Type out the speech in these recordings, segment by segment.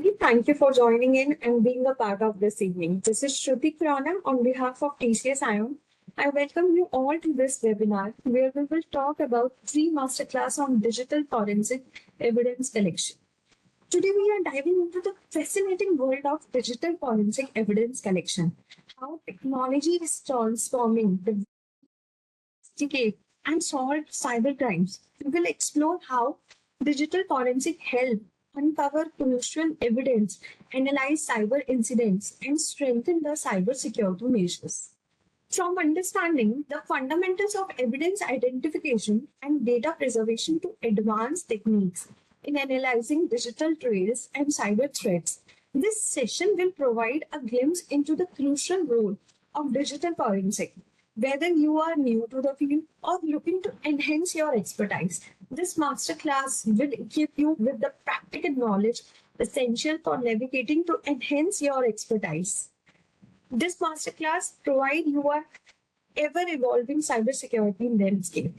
Many thank you for joining in and being a part of this evening. This is Shruti Khurana on behalf of TCS ION. I welcome you all to this webinar where we will talk about three masterclass on digital forensic evidence collection. Today we are diving into the fascinating world of digital forensic evidence collection, how technology is transforming the investigate and solve cybercrimes. We will explore how digital forensic help uncover crucial evidence, analyze cyber incidents, and strengthen the cybersecurity measures. From understanding the fundamentals of evidence identification and data preservation to advanced techniques in analyzing digital trails and cyber threats, this session will provide a glimpse into the crucial role of digital forensic. Whether you are new to the field or looking to enhance your expertise, this masterclass will equip you with the practical knowledge essential for navigating to enhance your expertise. This masterclass provides you a ever-evolving cybersecurity landscape.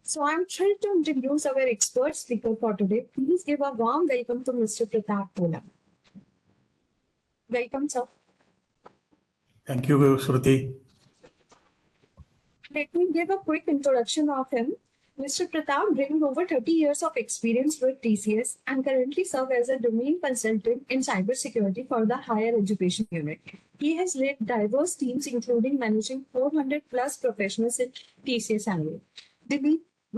So I'm thrilled to introduce our expert speaker for today. Please give a warm welcome to Mr. Pratap Pola. Welcome, sir. Thank you, Shruti. Let me give a quick introduction of him. Mr. Pratap brings over 30 years of experience with TCS and currently serves as a domain consultant in cybersecurity for the higher education unit. He has led diverse teams, including managing 400 plus professionals in TCS annually,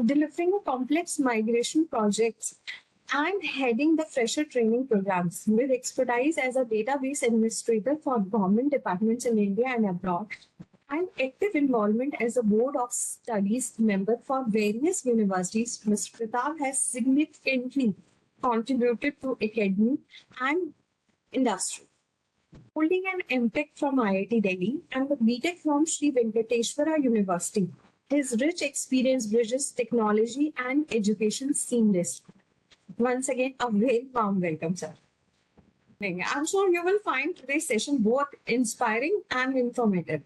delivering complex migration projects and heading the fresher training programs with expertise as a database administrator for government departments in India and abroad, and active involvement as a board of studies member for various universities. Mr. Pratap has significantly contributed to academy and industry, holding an MTech from IIT Delhi and the BTech from Sri Venkateswara University. His rich experience bridges technology and education seamlessly. Once again, a very warm welcome, sir. I'm sure you will find today's session both inspiring and informative.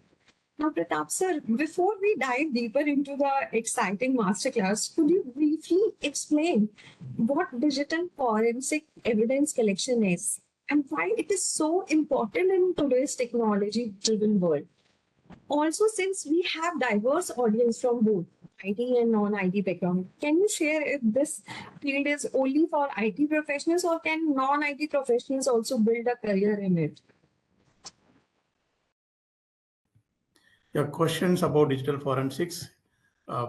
Now, Pratap sir, before we dive deeper into the exciting masterclass, could you briefly explain what digital forensic evidence collection is and why it is so important in today's technology-driven world? Also, since we have diverse audience from both IT and non-IT background, can you share if this field is only for IT professionals or can non-IT professionals also build a career in it? Your questions about digital forensics.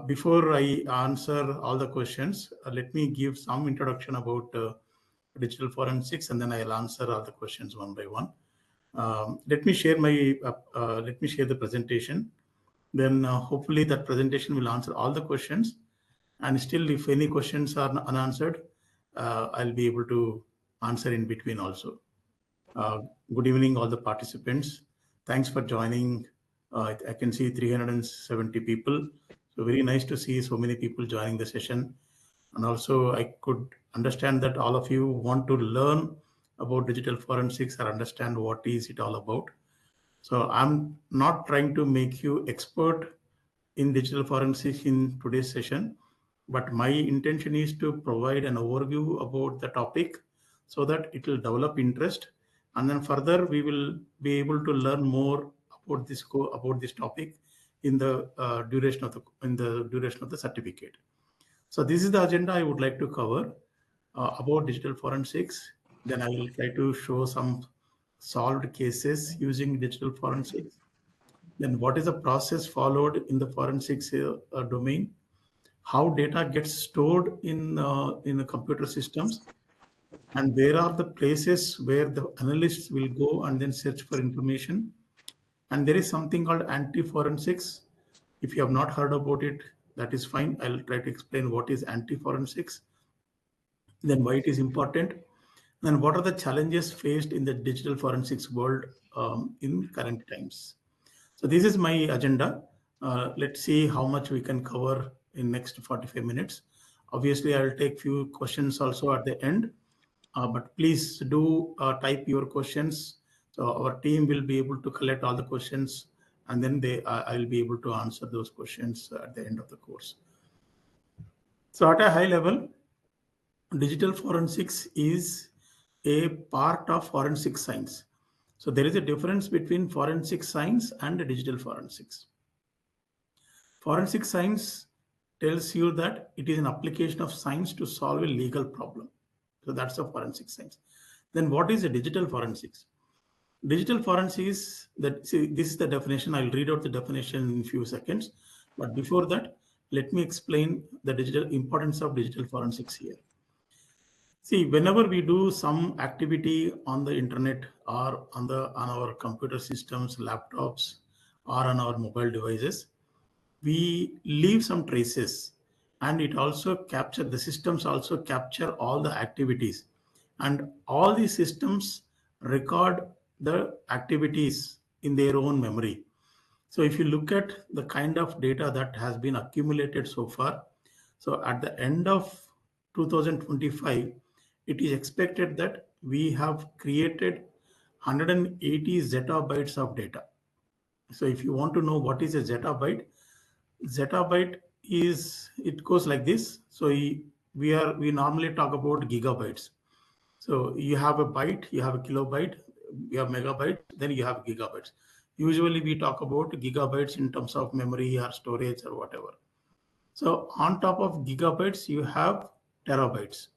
Before I answer all the questions, let me give some introduction about digital forensics, and then I'll answer all the questions one by one. Let me share the presentation. Then hopefully that presentation will answer all the questions. And still, if any questions are unanswered, I'll be able to answer in between also. Good evening, all the participants. Thanks for joining. I can see 370 people. So very nice to see so many people joining the session. And also I could understand that all of you want to learn about digital forensics or understand what is it all about. So I'm not trying to make you expert in digital forensics in today's session, but my intention is to provide an overview about the topic so that it will develop interest. And then further, we will be able to learn more about this topic in the duration of the certificate. So this is the agenda I would like to cover about digital forensics. Then I will try to show some solved cases using digital forensics. Then what is the process followed in the forensics domain? How data gets stored in the computer systems, and where are the places where the analysts will go and then search for information. And there is something called anti-forensics. If you have not heard about it, that is fine. I'll try to explain what is anti-forensics, then why it is important, and what are the challenges faced in the digital forensics world in current times. So this is my agenda. Let's see how much we can cover in next 45 minutes. Obviously, I'll take few questions also at the end, but please do type your questions. So our team will be able to collect all the questions, and then I'll be able to answer those questions at the end of the course. So at a high level, digital forensics is a part of forensic science. So there is a difference between forensic science and digital forensics. Forensic science tells you that it is an application of science to solve a legal problem. So that's a forensic science. Then what is a digital forensics? Digital forensics is that, see, this is the definition. I'll read out the definition in a few seconds. But before that, let me explain the digital importance of digital forensics here. See, whenever we do some activity on the internet or on our computer systems, laptops, or on our mobile devices, we leave some traces, and it also capture, the systems also capture all the activities, and all these systems record the activities in their own memory. So if you look at the kind of data that has been accumulated so far, so at the end of 2025, it is expected that we have created 180 zettabytes of data. So if you want to know what is a zettabyte, zettabyte is, it goes like this. So we normally talk about gigabytes. So you have a byte, you have a kilobyte, you have megabyte, then you have gigabytes. Usually we talk about gigabytes in terms of memory or storage or whatever. So on top of gigabytes, you have terabytes.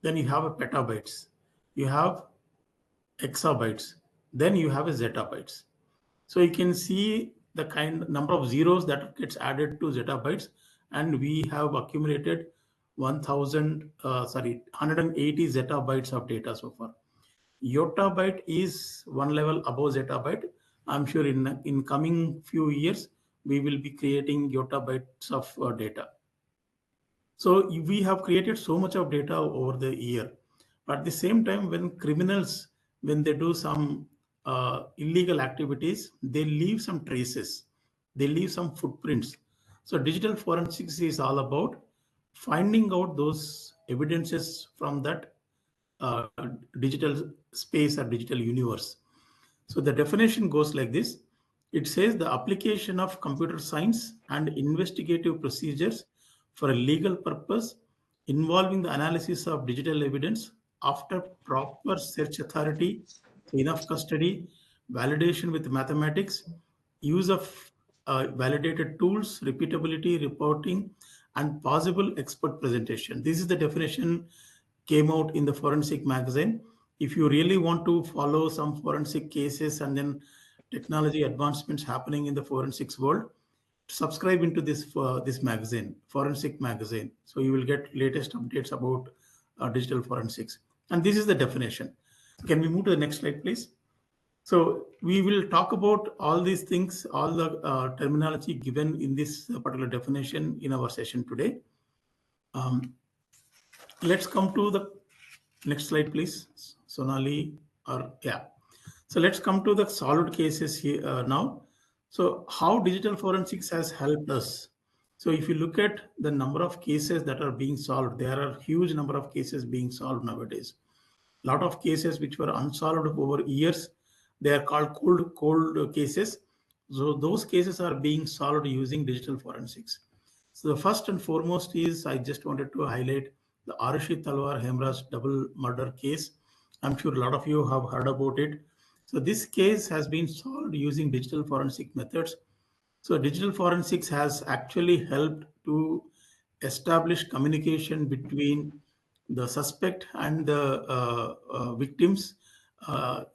Then you have a petabytes. You have exabytes. Then you have a zettabytes. So you can see the kind number of zeros that gets added to zettabytes, and we have accumulated 180 zettabytes of data so far. Yottabyte is one level above zettabyte. I'm sure in coming few years we will be creating yottabytes of data. So we have created so much of data over the year. But at the same time, when criminals, when they do some illegal activities, they leave some traces, they leave some footprints. So digital forensics is all about finding out those evidences from that uh, digital space or digital universe. So the definition goes like this. It says the application of computer science and investigative procedures for a legal purpose involving the analysis of digital evidence after proper search authority, chain of custody, validation with mathematics, use of validated tools, repeatability, reporting, and possible expert presentation. This is the definition came out in the forensic magazine. If you really want to follow some forensic cases and then technology advancements happening in the forensics world, subscribe into this magazine, forensic magazine. So you will get latest updates about digital forensics. And this is the definition. Can we move to the next slide, please? So we will talk about all these things, all the terminology given in this particular definition in our session today. Let's come to the next slide, please, Sonali. Or yeah. So let's come to the solved cases here now. So how digital forensics has helped us. So if you look at the number of cases that are being solved, there are huge number of cases being solved nowadays. Lot of cases which were unsolved over years, they are called cold cases. So those cases are being solved using digital forensics. So the first and foremost is, I just wanted to highlight the Arushi Talwar Hemraj double murder case. I'm sure a lot of you have heard about it. So this case has been solved using digital forensic methods. So digital forensics has actually helped to establish communication between the suspect and the victims.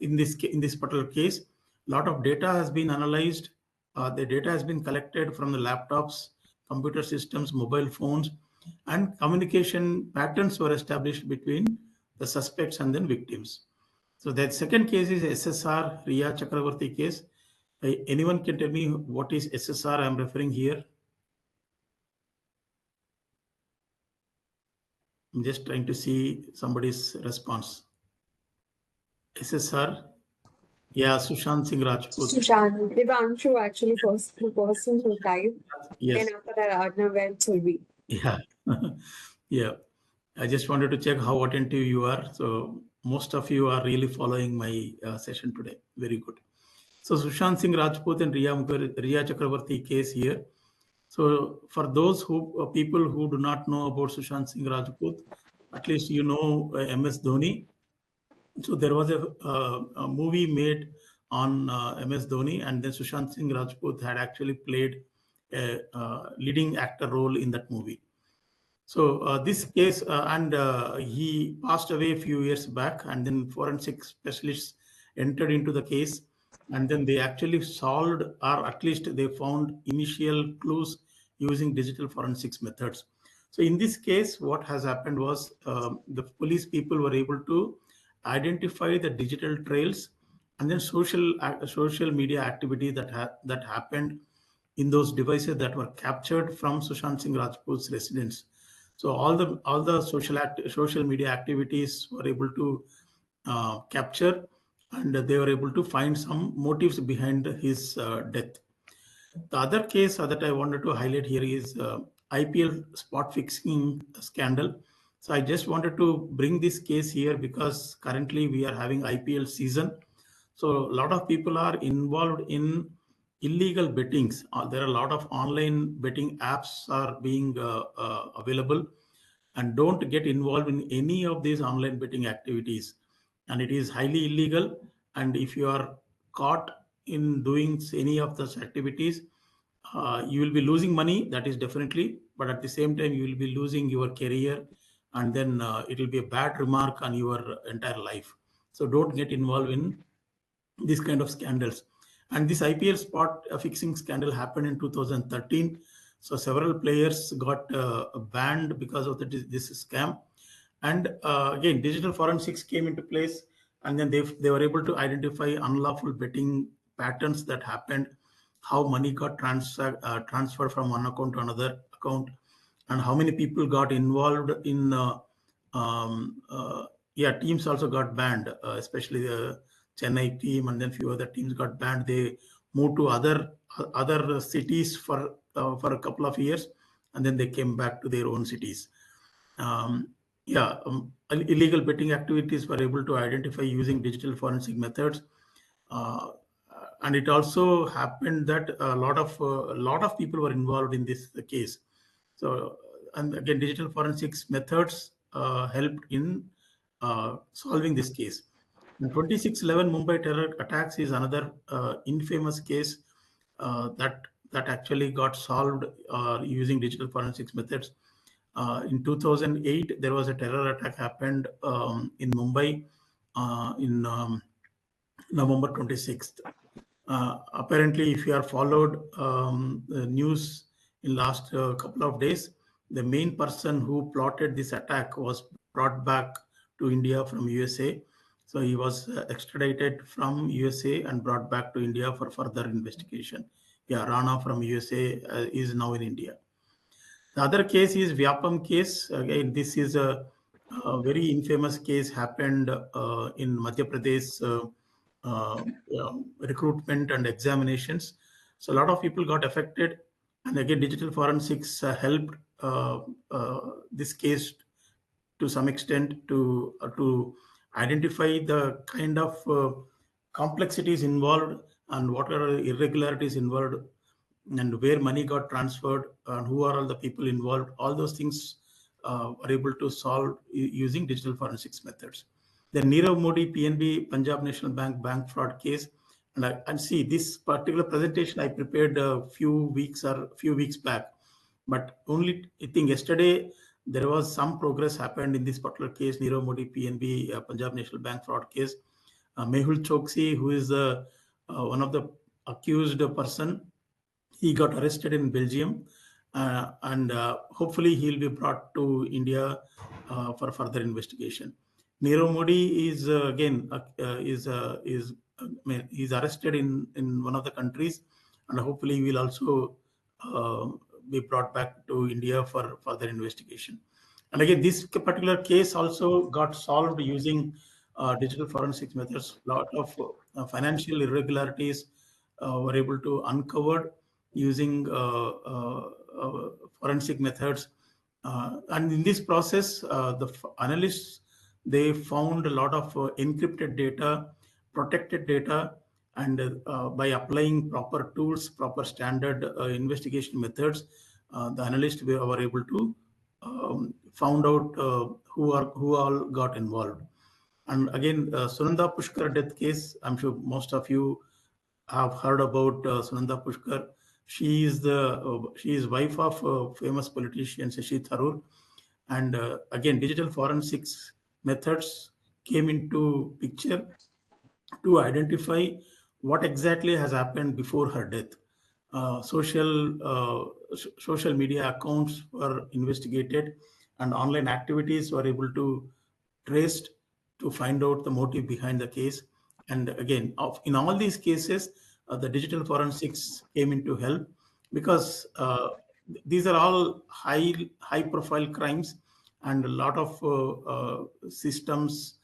In this particular case, a lot of data has been analyzed. The data has been collected from the laptops, computer systems, mobile phones, and communication patterns were established between the suspects and then victims. So that second case is SSR Riya Chakravarti case. Anyone can tell me what is SSR I'm referring here? I'm just trying to see somebody's response. SSR, yeah, Sushant Singh Rajput. Sushant, Devanshu actually first the person who died. Yes. Then after that, Arnav and Survi. Yeah. Yeah. I just wanted to check how attentive you are. So most of you are really following my session today. Very good. So Sushant Singh Rajput and Riya Chakravarti case here. So for those who people who do not know about Sushant Singh Rajput, at least you know MS Dhoni. So there was a movie made on MS Dhoni, and then Sushant Singh Rajput had actually played a leading actor role in that movie. So this case, and he passed away a few years back, and then forensic specialists entered into the case, and then they actually solved, or at least they found initial clues using digital forensics methods. So in this case, what has happened was the police people were able to identify the digital trails and then social media activity that happened in those devices that were captured from Sushant Singh Rajput's residence. So all the social media activities were able to capture, and they were able to find some motives behind his death. The other case that I wanted to highlight here is IPL spot fixing scandal. So I just wanted to bring this case here because currently we are having IPL season. So a lot of people are involved in illegal bettings. There are a lot of online betting apps are being available, and don't get involved in any of these online betting activities. And it is highly illegal. And if you are caught in doing any of those activities, you will be losing money, that is definitely, but at the same time, you will be losing your career, and then it will be a bad remark on your entire life. So don't get involved in these kind of scandals. And this IPL spot fixing scandal happened in 2013. So several players got banned because of this scam. And again, digital forensics came into place, and then they were able to identify unlawful betting patterns that happened, how money got transferred from one account to another account, and how many people got involved in. Yeah, teams also got banned, especially the Chennai team, and then few other teams got banned. They moved to other cities for a couple of years, and then they came back to their own cities. Um, yeah, illegal betting activities were able to identify using digital forensic methods, uh, and it also happened that a lot of people were involved in this case. So, and again, digital forensics methods helped in solving this case. The 2611 Mumbai terror attacks is another infamous case that actually got solved using digital forensics methods. In 2008, there was a terror attack happened in Mumbai in November 26th. Apparently, if you are followed the news in last couple of days, the main person who plotted this attack was brought back to India from USA. So he was extradited from USA and brought back to India for further investigation. Yeah, Rana from USA is now in India. The other case is Vyapam case. Again, this is a very infamous case happened in Madhya Pradesh recruitment and examinations. So a lot of people got affected, and again, digital forensics helped this case to some extent to identify the kind of complexities involved and what are the irregularities involved and where money got transferred and who are all the people involved. All those things were able to solve using digital forensics methods. The Nirav Modi PNB Punjab National Bank fraud case, and see this particular presentation I prepared a few weeks back, but only I think yesterday there was some progress happened in this particular case, Nirav Modi PNB Punjab National Bank fraud case. Mehul Choksi, who is one of the accused person, he got arrested in Belgium, and hopefully he'll be brought to India for further investigation. Nirav Modi is again I mean, he's arrested in one of the countries, and hopefully he will also uh, be brought back to India for further investigation. And again, this particular case also got solved using digital forensics methods. A lot of financial irregularities were able to uncovered using forensic methods. And in this process, the analysts, they found a lot of encrypted data, protected data, and by applying proper tools, proper standard investigation methods, the analysts were able to found out who all got involved. And again, Sunanda Pushkar death case, I'm sure most of you have heard about Sunanda Pushkar. She is wife of famous politician Shashi Tharoor. And again, digital forensics methods came into picture to identify what exactly has happened before her death. Social media accounts were investigated, and online activities were able to traced to find out the motive behind the case. And again, in all these cases, the digital forensics came into help because these are all high profile crimes, and a lot of systems,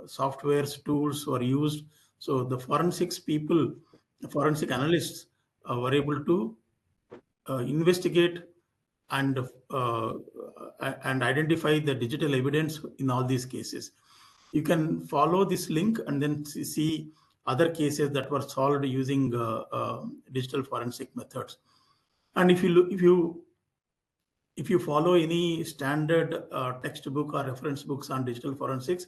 softwares, tools were used. So the forensics people, the forensic analysts, were able to investigate and uh, and identify the digital evidence in all these cases. You can follow this link and then see other cases that were solved using digital forensic methods. And if you follow any standard textbook or reference books on digital forensics,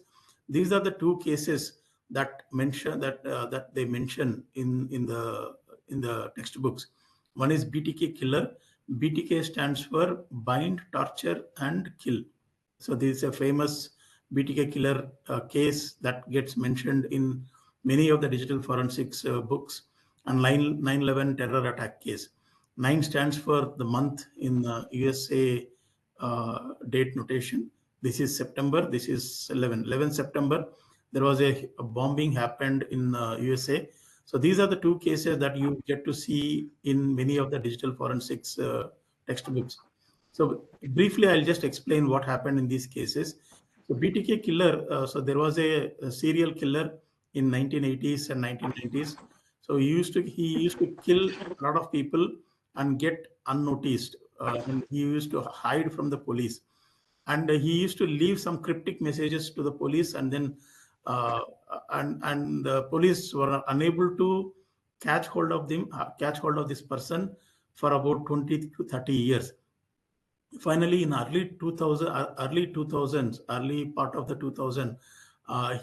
these are the two cases that they mention in the textbooks. One is BTK killer. BTK stands for bind, torture, and kill. So this is a famous BTK killer case that gets mentioned in many of the digital forensics books. And 9/11 terror attack case. 9 stands for the month in USA date notation. This is September. This is 11 September. There was a bombing happened in USA. So these are the two cases that you get to see in many of the digital forensics textbooks. So briefly, I'll just explain what happened in these cases. So BTK killer, so there was a serial killer in 1980s and 1990s. So he used to kill a lot of people and get unnoticed. And he used to hide from the police, and he used to leave some cryptic messages to the police, and then uh, and the police were unable to catch hold of this person for about 20 to 30 years. Finally, in early 2000s, early part of the 2000,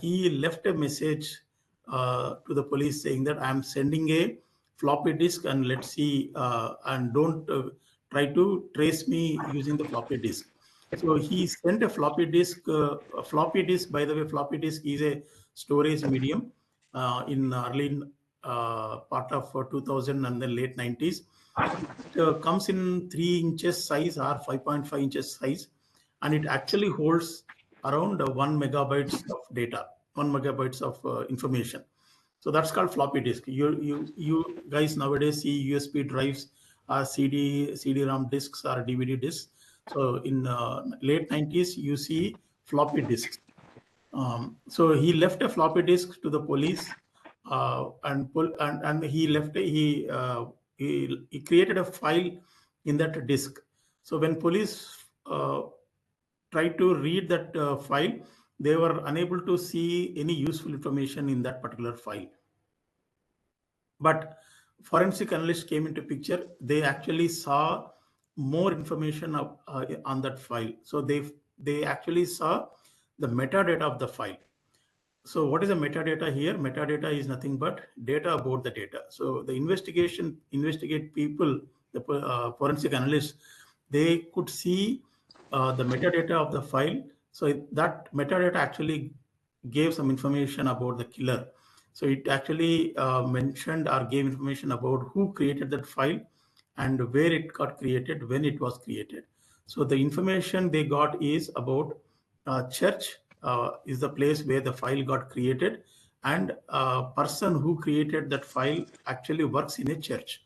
he left a message to the police saying that I'm sending a floppy disk, and let's see, and don't try to trace me using the floppy disk. So he sent a floppy disk. A floppy disk, by the way, floppy disk is a storage medium in early part of 2000 and then late 90s. It comes in 3 inches size or 5.5 inches size, and it actually holds around 1 megabytes of data, 1 megabytes of information. So that's called floppy disk. You guys nowadays see USB drives, CD-ROM disks, or DVD disks. So in late 90s, you see floppy disks. So he left a floppy disk to the police, and he created a file in that disk. So when police tried to read that file, they were unable to see any useful information in that particular file. But forensic analysts came into picture. They actually saw more information on that file. So they actually saw the metadata of the file. So what is the metadata here? Metadata is nothing but data about the data. So the investigate people, the forensic analysts, they could see the metadata of the file. So that metadata actually gave some information about the killer. So it actually mentioned or gave information about who created that file and where it got created, when it was created. So the information they got is about church is the place where the file got created, and a person who created that file actually works in a church.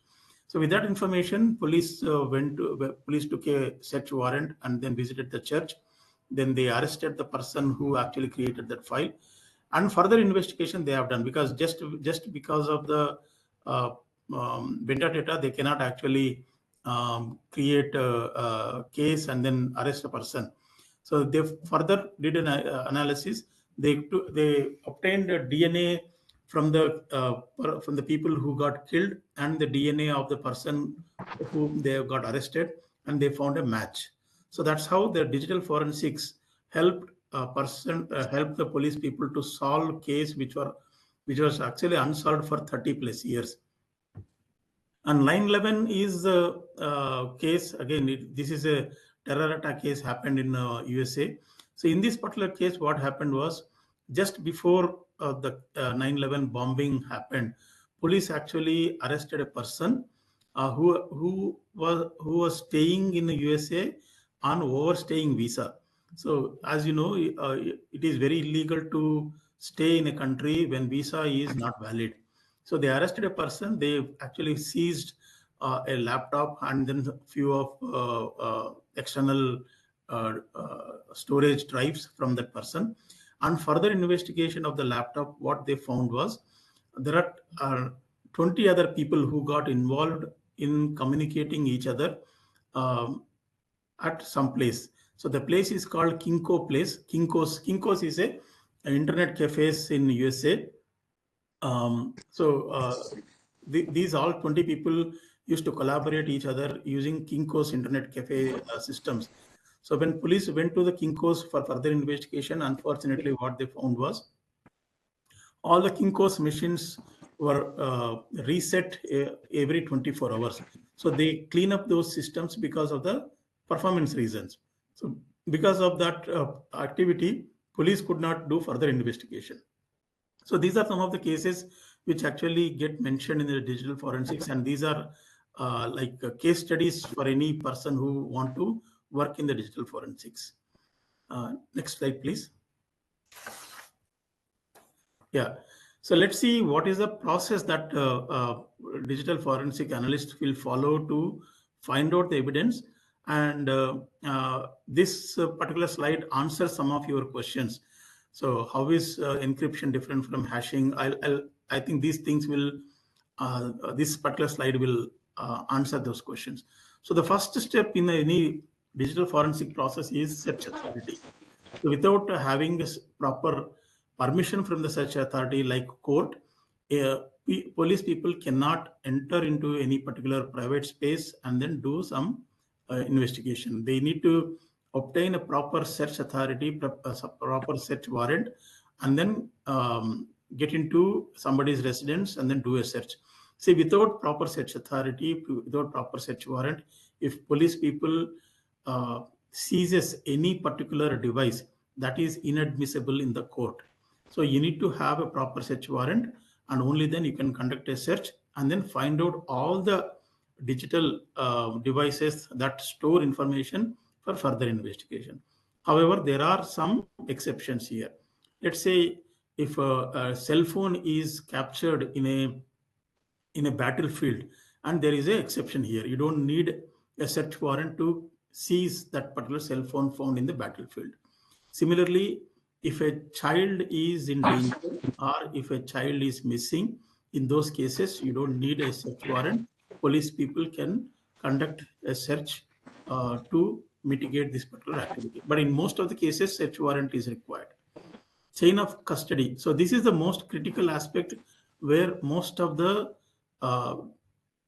So with that information, police took a search warrant and then visited the church. Then they arrested the person who actually created that file, and further investigation they have done, because just because of the uh, metadata, they cannot actually create a case and then arrest a person. So they further did an analysis. They obtained a DNA from the people who got killed and the DNA of the person whom they got arrested, and they found a match. So that's how the digital forensics helped person helped the police people to solve case which was actually unsolved for 30 plus years. And 9/11 is the case again. This is a terror attack case happened in USA. So in this particular case, what happened was just before the 9/11 bombing happened, police actually arrested a person who was staying in the USA on overstaying visa. So as you know, it is very illegal to stay in a country when visa is not valid. So they arrested a person. They actually seized a laptop and then a few of external storage drives from that person. And further investigation of the laptop, what they found was there are 20 other people who got involved in communicating each other um, at some place. So the place is called Kinko Place. Kinkos is a internet cafes in USA. These all 20 people used to collaborate each other using Kinko's internet cafe systems. So when police went to the Kinko's for further investigation, unfortunately, what they found was all the Kinko's machines were reset every 24 hours. So they clean up those systems because of the performance reasons. So because of that activity, police could not do further investigation. So these are some of the cases which actually get mentioned in the digital forensics, and these are case studies for any person who want to work in the digital forensics. Next slide, please. Yeah. So let's see what is the process that digital forensic analysts will follow to find out the evidence. And this particular slide answers some of your questions. So how is encryption different from hashing? I think these things will, this particular slide will answer those questions. So the first step in any digital forensic process is search authority. So without having this proper permission from the search authority like court, police people cannot enter into any particular private space and then do some investigation. They need to obtain a proper search authority, proper search warrant, and then get into somebody's residence and then do a search. See, without proper search authority, without proper search warrant, if police people seizes any particular device, that is inadmissible in the court. So you need to have a proper search warrant, and only then you can conduct a search and then find out all the digital devices that store information for further investigation. However, there are some exceptions here. Let's say if a cell phone is captured in a battlefield, and there is an exception here. You don't need a search warrant to seize that particular cell phone found in the battlefield. Similarly, if a child is in danger or if a child is missing, in those cases, you don't need a search warrant. Police people can conduct a search to mitigate this particular activity. But in most of the cases, search warrant is required. Chain of custody. So this is the most critical aspect where most of the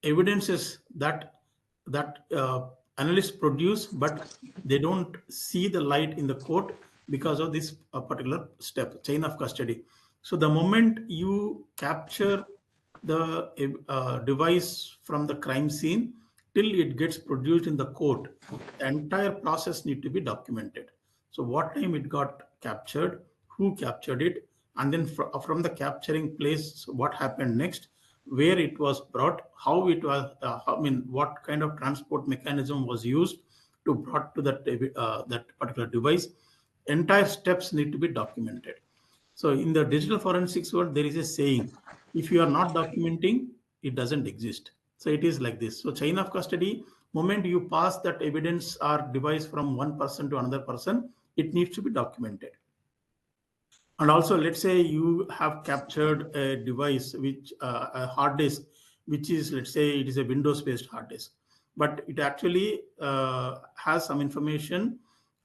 evidences that analysts produce, but they don't see the light in the court because of this particular step, chain of custody. So the moment you capture the device from the crime scene till it gets produced in the court, the entire process need to be documented. So what time it got captured, who captured it, and then from the capturing place, what happened next, where it was brought, how it was, what kind of transport mechanism was used to brought to that particular device. Entire steps need to be documented. So in the digital forensics world, there is a saying, if you are not documenting, it doesn't exist. So it is like this. So chain of custody, moment you pass that evidence or device from one person to another person, it needs to be documented. And also, let's say you have captured a device, which a hard disk, which is, let's say, it is a Windows-based hard disk, but it actually has some information.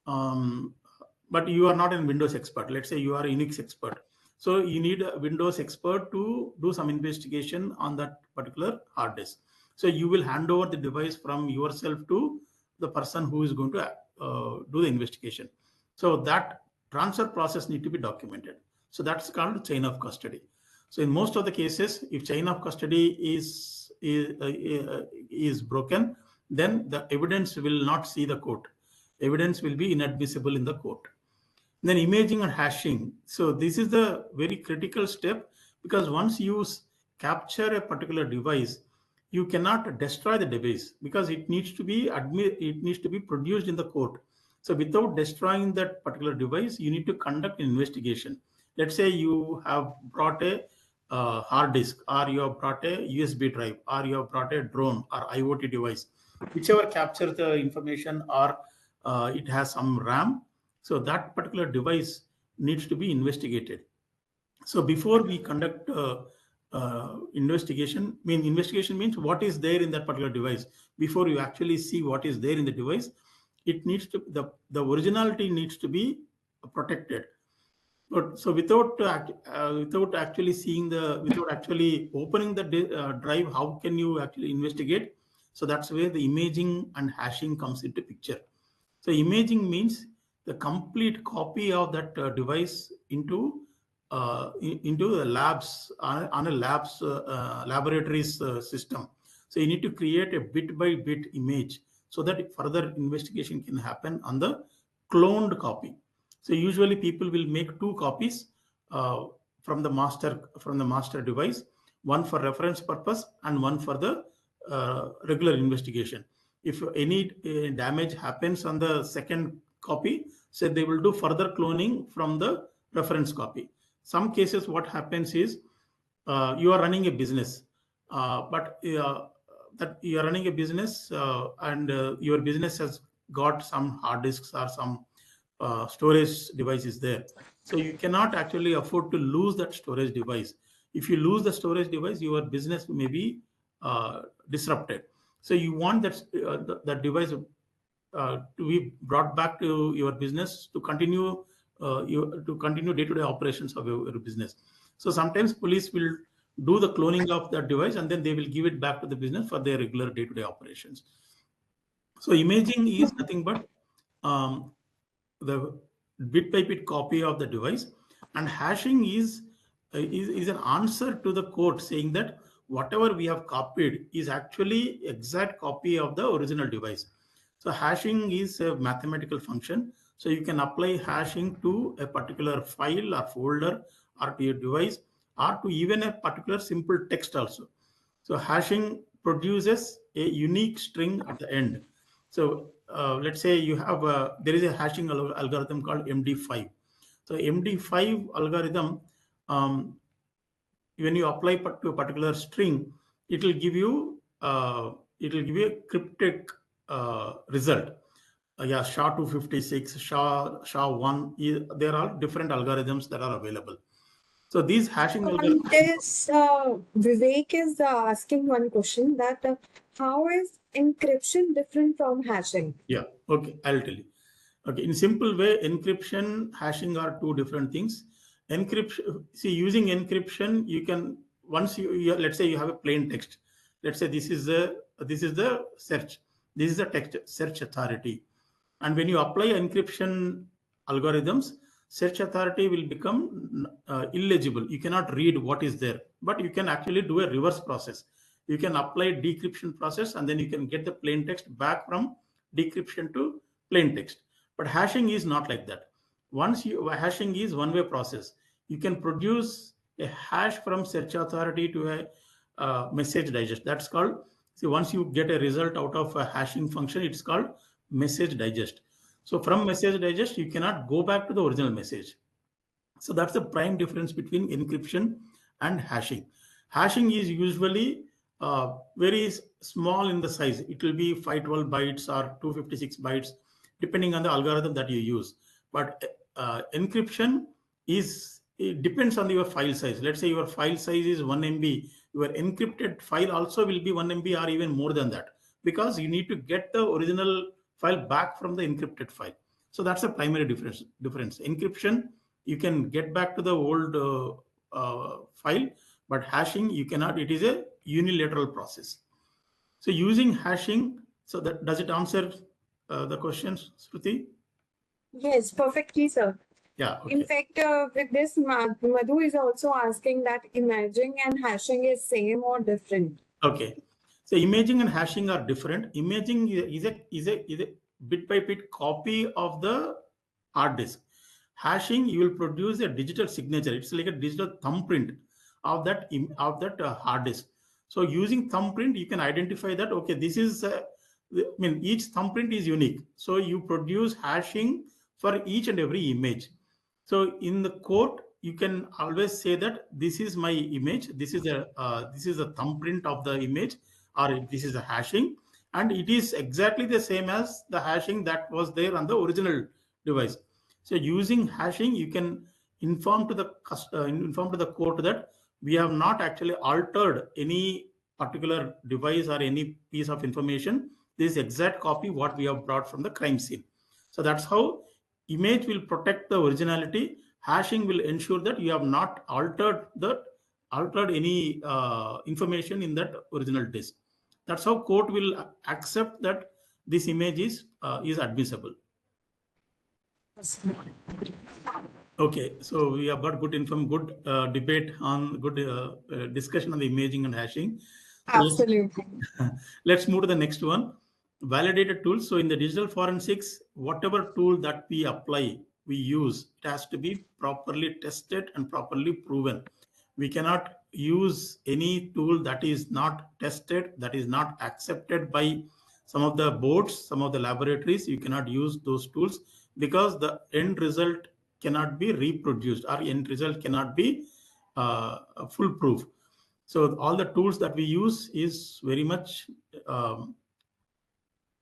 But you are not a Windows expert. Let's say you are a Unix expert. So you need a Windows expert to do some investigation on that particular hard disk. So you will hand over the device from yourself to the person who is going to do the investigation. So that transfer process need to be documented. So that's called chain of custody. So in most of the cases, if chain of custody is broken, then the evidence will not see the court. Evidence will be inadmissible in the court. Then imaging and hashing. So this is the very critical step, because once you capture a particular device, you cannot destroy the device, because it needs to be produced in the court. So without destroying that particular device, you need to conduct an investigation. Let's say you have brought a hard disk, or you have brought a USB drive, or you have brought a drone or IoT device, whichever captures the information, or it has some RAM. So that particular device needs to be investigated. So before we conduct investigation means what is there in that particular device. Before you actually see what is there in the device, it needs to the originality needs to be protected. But so without actually opening the drive, how can you actually investigate? So that's where the imaging and hashing comes into picture. So imaging means the complete copy of that device into the labs on a laboratory's system. So you need to create a bit by bit image so that further investigation can happen on the cloned copy. So usually people will make two copies from the master device, one for reference purpose and one for the regular investigation. If any damage happens on the second copy, so they will do further cloning from the reference copy. Some cases what happens is you are running a business, but that you are running a business and your business has got some hard disks or some storage devices there. So you cannot actually afford to lose that storage device. If you lose the storage device, your business may be disrupted. So you want that device to be brought back to your business to continue day-to-day operations of your business. So sometimes police will do the cloning of that device and then they will give it back to the business for their regular day-to-day operations. So imaging is nothing but the bit by bit copy of the device, and hashing is an answer to the court saying that whatever we have copied is actually exact copy of the original device. So hashing is a mathematical function. So you can apply hashing to a particular file or folder or to your device or to even a particular simple text also. So hashing produces a unique string at the end. So let's say you have there is a hashing algorithm called MD5. So MD5 algorithm, when you apply to a particular string, it will give you a cryptic result. Yeah, SHA-256, SHA-1. There are different algorithms that are available. So these hashing algorithms. Vivek is asking one question that how is encryption different from hashing? Yeah, okay, I'll tell you. Okay, in simple way, encryption, hashing are two different things. Encryption, see, using encryption, you can once let's say you have a plain text. Let's say this is the search. This is the text search authority, and when you apply encryption algorithms, search authority will become illegible. You cannot read what is there, but you can actually do a reverse process. You can apply decryption process, and then you can get the plain text back from decryption to plain text. But hashing is not like that. Hashing is one-way process. You can produce a hash from search authority to a message digest. That's called, see, once you get a result out of a hashing function, it's called message digest. So from message digest, you cannot go back to the original message. So that's the prime difference between encryption and hashing. Hashing is usually very small in the size. It will be 512 bytes or 256 bytes, depending on the algorithm that you use. But encryption it depends on your file size. Let's say your file size is 1 MB. Your encrypted file also will be 1 MB or even more than that, because you need to get the original file back from the encrypted file. So that's the primary difference. Encryption, you can get back to the old file, but hashing you cannot. It is a unilateral process. So using hashing, so that does it answer the questions, Shruti? Yes, perfectly, sir. Yeah. Okay. In fact, with this, Madhu is also asking that imaging and hashing is same or different. Okay. So imaging and hashing are different. Imaging is a bit by bit copy of the hard disk. Hashing, you will produce a digital signature. It's like a digital thumbprint of that hard disk. So using thumbprint, you can identify that okay, this is I mean each thumbprint is unique. So you produce hashing for each and every image. So in the court, you can always say that this is my image, this is a thumbprint of the image, or this is a hashing, and it is exactly the same as the hashing that was there on the original device. So using hashing, you can inform to the court that we have not actually altered any particular device or any piece of information. This is exact copy what we have brought from the crime scene. So that's how image will protect the originality. Hashing will ensure that you have not altered any information in that original disk. That's how court will accept that this image is admissible. Okay, so we have got good debate on good discussion on the imaging and hashing. So Absolutely. let's move to the next one. Validated tools. So in the digital forensics, whatever tool that we apply, we use, it has to be properly tested and properly proven. We cannot use any tool that is not tested, that is not accepted by some of the boards, some of the laboratories. You cannot use those tools because the end result cannot be reproduced, or end result cannot be foolproof. So all the tools that we use is very much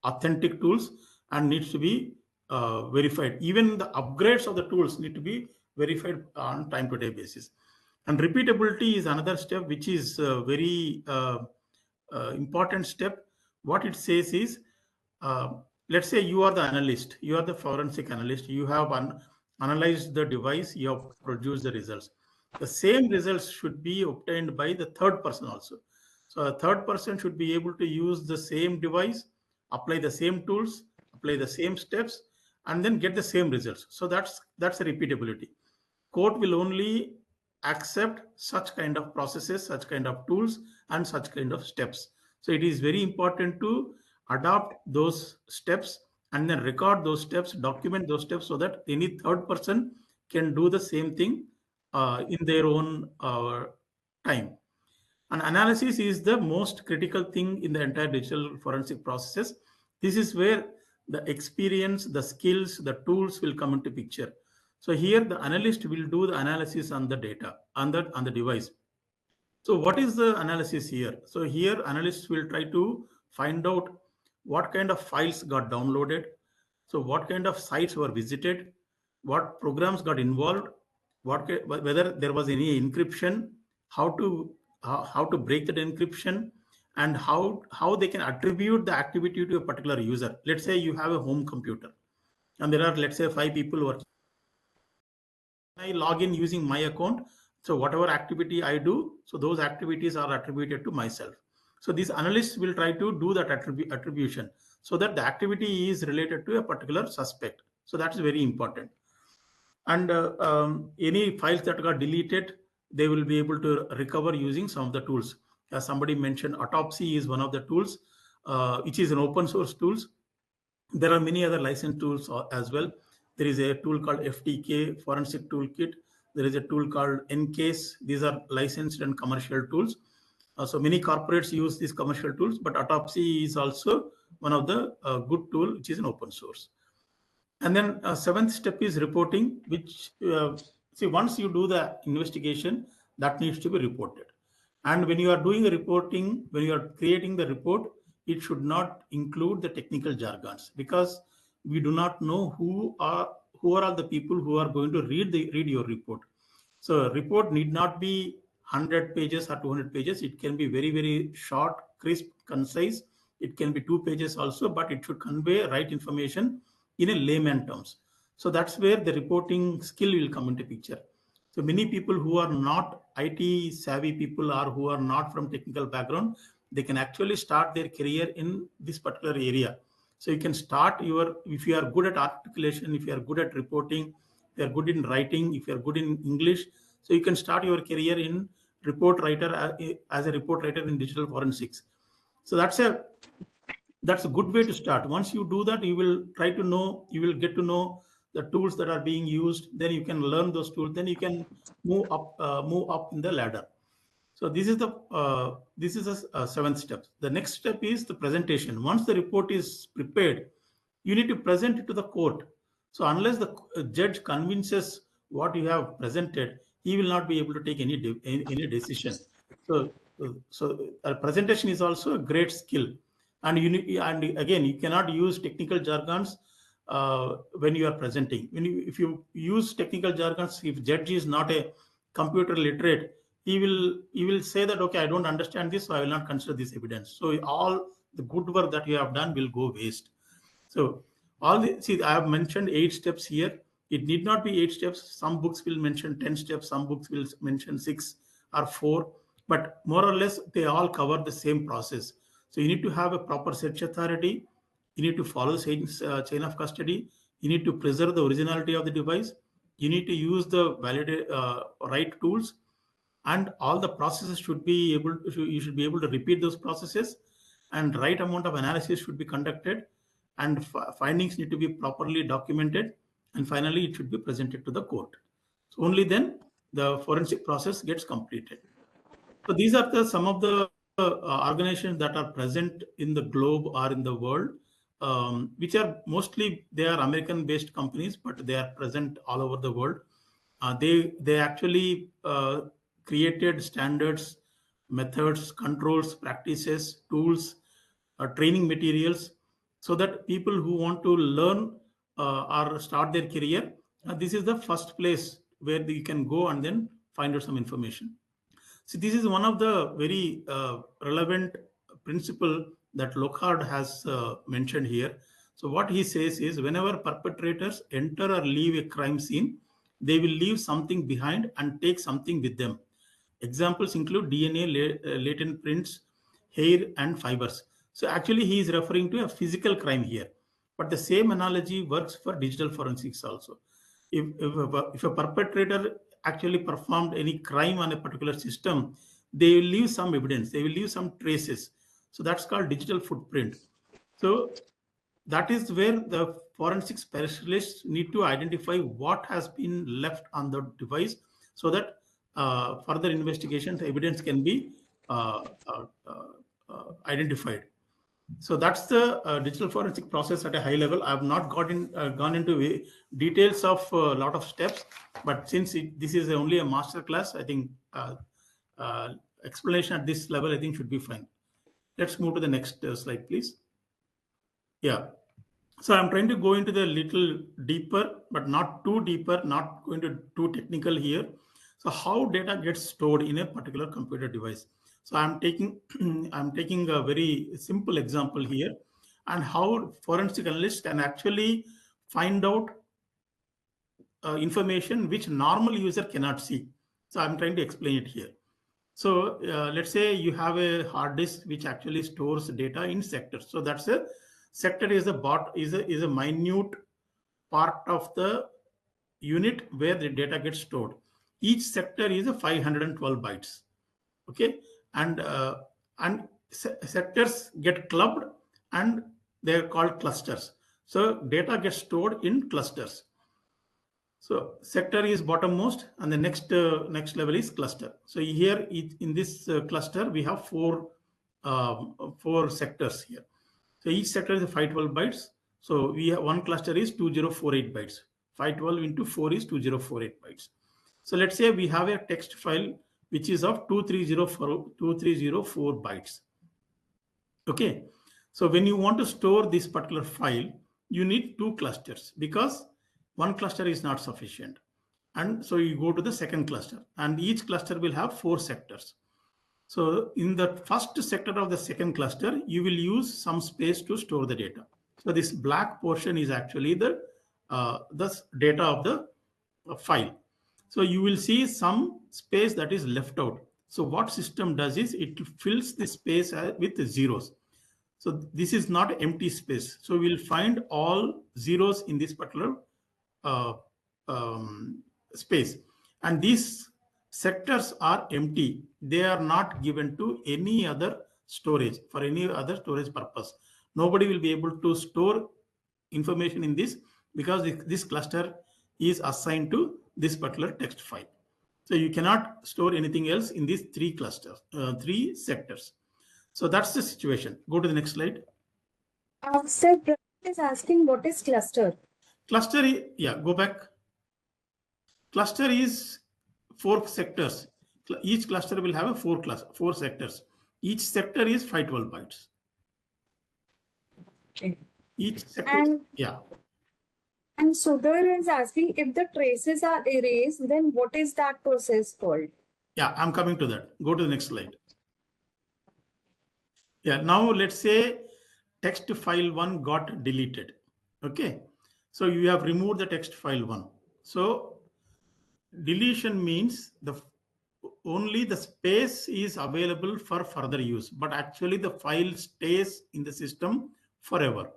authentic tools and needs to be verified. Even the upgrades of the tools need to be verified on time-to-day basis. And repeatability is another step, which is a very important step. What it says is, let's say you are the analyst, you are the forensic analyst, you have analyzed the device, you have produced the results. The same results should be obtained by the third person also. So a third person should be able to use the same device, apply the same tools, apply the same steps, and then get the same results. So that's a repeatability. Court will only accept such kind of processes, such kind of tools, and such kind of steps. So it is very important to adopt those steps and then record those steps, document those steps, so that any third person can do the same thing in their own time. And analysis is the most critical thing in the entire digital forensic processes. This is where the experience, the skills, the tools will come into picture. So here the analyst will do the analysis on the data, on the device. So what is the analysis here? So here analysts will try to find out what kind of files got downloaded, so what kind of sites were visited, what programs got involved, whether there was any encryption, how to break that encryption, and how they can attribute the activity to a particular user. Let's say you have a home computer and there are, let's say, 5 people working. I log in using my account. So whatever activity I do, so those activities are attributed to myself. So these analysts will try to do that attribution so that the activity is related to a particular suspect. So that's very important. And any files that got deleted, they will be able to recover using some of the tools. As somebody mentioned, autopsy is one of the tools, which is an open source tools. There are many other licensed tools as well. There is a tool called FTK, Forensic Toolkit. There is a tool called NCASE. These are licensed and commercial tools. So many corporates use these commercial tools, but autopsy is also one of the good tool, which is an open source. And then seventh step is reporting, which see, once you do the investigation, that needs to be reported. And when you are doing the reporting, when you are creating the report, it should not include the technical jargons, because we do not know who are all the people who are going to read your report. So a report need not be 100 pages or 200 pages. It can be very, very short, crisp, concise. It can be 2 pages also, but it should convey right information in a layman terms. So that's where the reporting skill will come into picture. So many people who are not IT savvy people, or who are not from technical background, they can actually start their career in this particular area. So you can start if you are good at articulation, if you are good at reporting, you are good in writing, if you are good in English, so you can start your career in report writer as a report writer in digital forensics. So that's a good way to start. Once you do that, you will get to know the tools that are being used. Then you can learn those tools. Then you can move up in the ladder. So this is a seventh step. The next step is the presentation. Once the report is prepared, you need to present it to the court. So unless the judge convinces what you have presented, he will not be able to take any decision. So a presentation is also a great skill, and and again, you cannot use technical jargons when you are presenting. If you use technical jargons, if judge is not a computer literate, he will say that, okay, I don't understand this, so I will not consider this evidence. So all the good work that you have done will go waste. So I have mentioned 8 steps here. It need not be 8 steps. Some books will mention 10 steps. Some books will mention 6 or 4. But more or less, they all cover the same process. So you need to have a proper search authority. You need to follow the chain of custody. You need to preserve the originality of the device. You need to use the right tools, and all the processes you should be able to repeat those processes, and right amount of analysis should be conducted, and findings need to be properly documented, and finally it should be presented to the court. So only then the forensic process gets completed. So these are some of the organizations that are present in the globe or in the world, which are mostly, they are American based companies, but they are present all over the world. They actually created standards, methods, controls, practices, tools, training materials, so that people who want to learn or start their career, this is the first place where you can go and then find out some information. See, this is one of the very relevant principle that Lockhart has mentioned here. So what he says is, whenever perpetrators enter or leave a crime scene, they will leave something behind and take something with them. Examples include DNA, latent prints, hair, and fibers. So actually, he is referring to a physical crime here. But the same analogy works for digital forensics also. If a perpetrator actually performed any crime on a particular system, they will leave some evidence, they will leave some traces. So that's called digital footprint. So that is where the forensic specialists need to identify what has been left on the device, so that further investigations, evidence can be identified. So that's the digital forensic process at a high level. I have not gone into details of a lot of steps, but since this is only a master class, I think explanation at this level, I think, should be fine. Let's move to the next slide, please. Yeah. So I'm trying to go into the little deeper, but not too deeper, not going to too technical here. So how data gets stored in a particular computer device. So I'm taking I'm taking a very simple example here, and how forensic analysts can actually find out information which normal user cannot see. So I'm trying to explain it here. So let's say you have a hard disk which actually stores data in sectors. So that's a sector is a minute part of the unit where the data gets stored. Each sector is a 512 bytes. Okay, and sectors get clubbed and they are called clusters. So data gets stored in clusters. So sector is bottommost, and the next level is cluster. So here in this cluster we have four sectors here. So each sector is 512 bytes. So we have one cluster is 2048 bytes. 512 into 4 is 2048 bytes. So let's say we have a text file which is of 2304 bytes. Okay. So when you want to store this particular file, you need 2 clusters, because one cluster is not sufficient. And so you go to the second cluster, and each cluster will have 4 sectors. So in the first sector of the second cluster, you will use some space to store the data. So this black portion is actually the data of the file. So you will see some space that is left out. So what system does is it fills the space with zeros. So this is not empty space. So we'll find all zeros in this particular space, and these sectors are empty. They are not given to any other storage for any other storage purpose. Nobody will be able to store information in this because this cluster is assigned to this particular text file. So you cannot store anything else in these three clusters, three sectors. So that's the situation. Go to the next slide. Sir, Brahma is asking what is cluster? Cluster, yeah, go back. Cluster is 4 sectors. Each cluster will have a 4 sectors. Each sector is 512 bytes. Okay. Each sector, And yeah. And Sudhir is asking if the traces are erased, then what is that process called? Yeah, I'm coming to that. Go to the next slide. Yeah, now let's say text file 1 got deleted. Okay. So you have removed the text file 1. So deletion means only the space is available for further use, but actually the file stays in the system forever.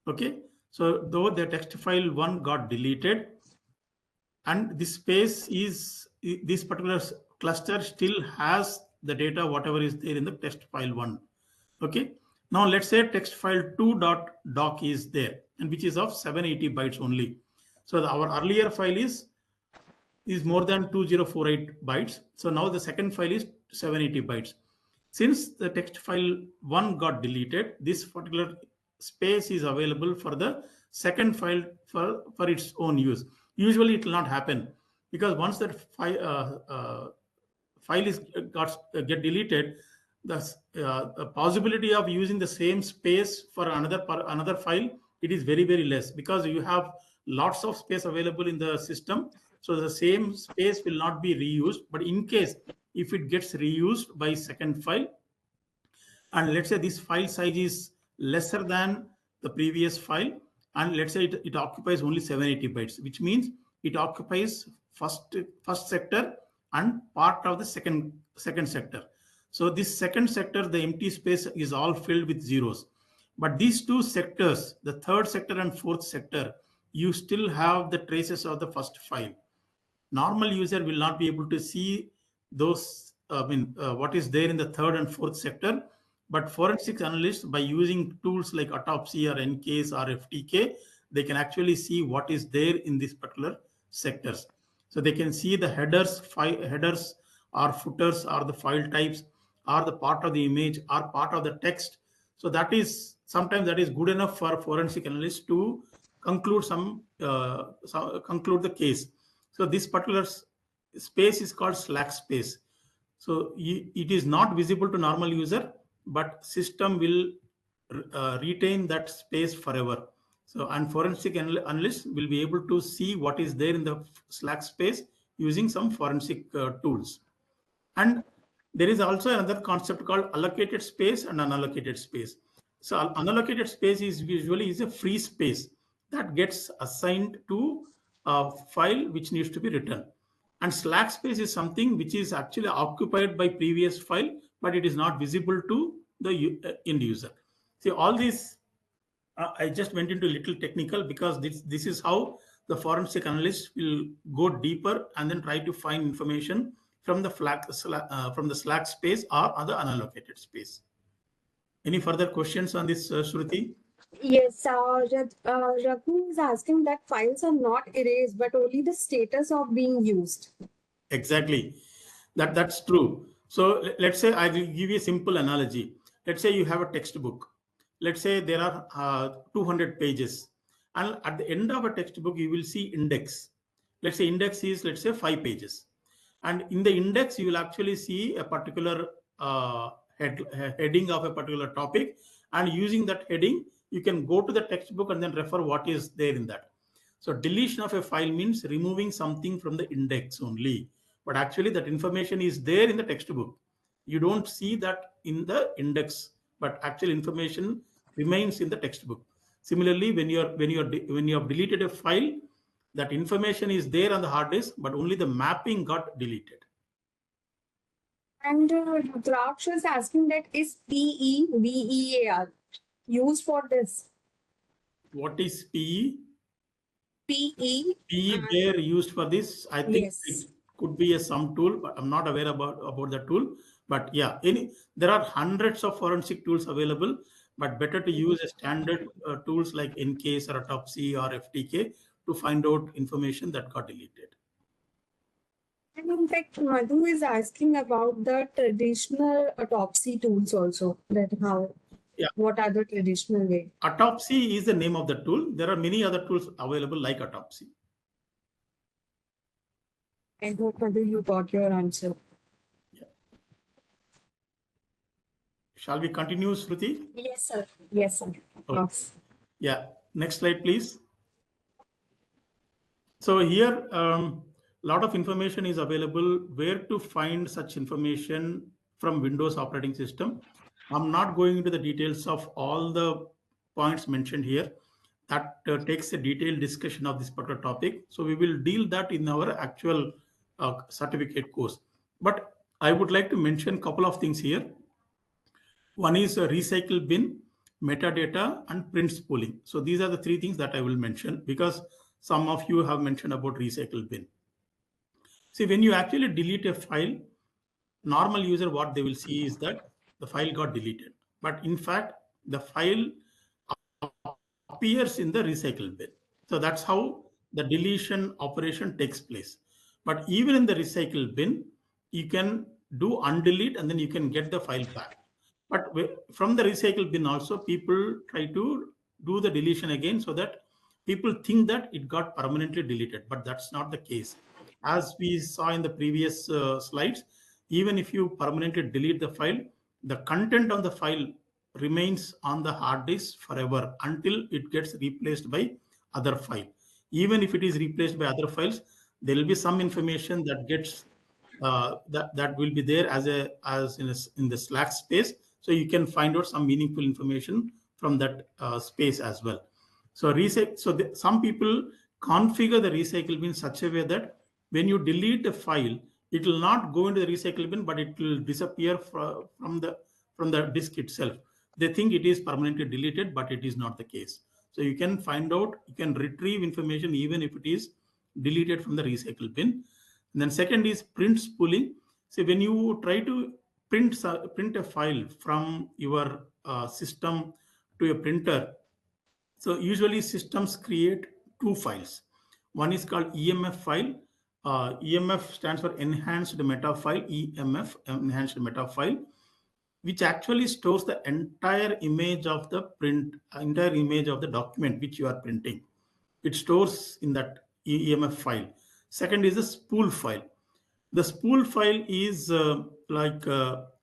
Okay. So though the text file 1 got deleted, and this space is, this particular cluster still has the data whatever is there in the text file 1. Okay. Now let's say text file 2.doc is there, and which is of 780 bytes only. So our earlier file is more than 2048 bytes. So now the second file is 780 bytes. Since the text file 1 got deleted, this particular space is available for the second file for its own use. Usually it will not happen because once that file is get deleted, the possibility of using the same space for another file, it is very, very less because you have lots of space available in the system. So the same space will not be reused. But in case if it gets reused by second file, and let's say this file size is lesser than the previous file, and let's say it occupies only 780 bytes, which means it occupies first sector and part of the second sector. So this second sector, the empty space is all filled with zeros. But these two sectors, the third sector and fourth sector, you still have the traces of the first file. Normal user will not be able to see those, what is there in the third and fourth sector. But forensic analysts, by using tools like Autopsy or NCase or FTK, they can actually see what is there in these particular sectors. So they can see the headers or footers or the file types or the part of the image or part of the text. So that is sometimes that is good enough for forensic analysts to conclude conclude the case. So this particular space is called slack space. So it is not visible to normal user, but system will retain that space forever. So, and forensic analysts will be able to see what is there in the slack space using some forensic tools. And there is also another concept called allocated space and unallocated space. So unallocated space is usually is a free space that gets assigned to a file which needs to be written. And slack space is something which is actually occupied by previous file, but it is not visible to the end user. See, all these, I just went into a little technical because this is how the forensic analyst will go deeper and then try to find information from the slack space or other unallocated space. Any further questions on this, Shruti? Yes, Raghu is asking that files are not erased, but only the status of being used. Exactly. That's true. So let's say I will give you a simple analogy. Let's say you have a textbook. Let's say there are 200 pages. And at the end of a textbook, you will see index. Let's say index is, let's say 5 pages. And in the index, you will actually see a particular heading of a particular topic. And using that heading, you can go to the textbook and then refer what is there in that. So deletion of a file means removing something from the index only. But actually that information is there in the textbook. You don't see that in the index, but actual information remains in the textbook. Similarly, when you have deleted a file, that information is there on the hard disk, but only the mapping got deleted. And Rudraksh is asking that is PEVEAR used for this? What is PE? PE. PE they're used for this. I think Yes. it could be a sum tool, but I'm not aware about the tool. But yeah, there are hundreds of forensic tools available, but better to use a standard tools like NCASE or Autopsy or FTK to find out information that got deleted. And in fact, Madhu is asking about the traditional autopsy tools also. That how, Yeah, what are the traditional way? Autopsy is the name of the tool. There are many other tools available like Autopsy. I hope Madhu you got your answer. Yeah. Shall we continue, Shruti? Yes, sir. Yes, sir. Okay. Yes. Yeah. Next slide, please. So here, lot of information is available. Where to find such information from Windows operating system? I'm not going into the details of all the points mentioned here. That takes a detailed discussion of this particular topic. So we will deal that in our actual certificate course. But I would like to mention a couple of things here. One is a recycle bin, metadata, and print spooling. So these are the three things that I will mention because some of you have mentioned about recycle bin. See, when you actually delete a file, normal user, what they will see is that the file got deleted. But in fact, the file appears in the recycle bin. So that's how the deletion operation takes place. But even in the recycle bin, you can do undelete and then you can get the file back. But from the recycle bin also, people try to do the deletion again so that people think that it got permanently deleted, but that's not the case. As we saw in the previous slides, even if you permanently delete the file, the content of the file remains on the hard disk forever until it gets replaced by other file. Even if it is replaced by other files, there will be some information that gets that will be there in the Slack space, so you can find out some meaningful information from that space as well. So some people configure the recycle bin in such a way that when you delete a file, it will not go into the recycle bin, but it will disappear from the disk itself. They think it is permanently deleted, but it is not the case. So you can find out, you can retrieve information even if it is deleted from the recycle bin. And then second is print spooling. So when you try to print a file from your system to a printer, so usually systems create two files. One is called EMF file. EMF stands for enhanced meta file. EMF, enhanced meta file, which actually stores the entire image of the entire image of the document which you are printing. It stores in that EMF file. Second is a spool file. The spool file is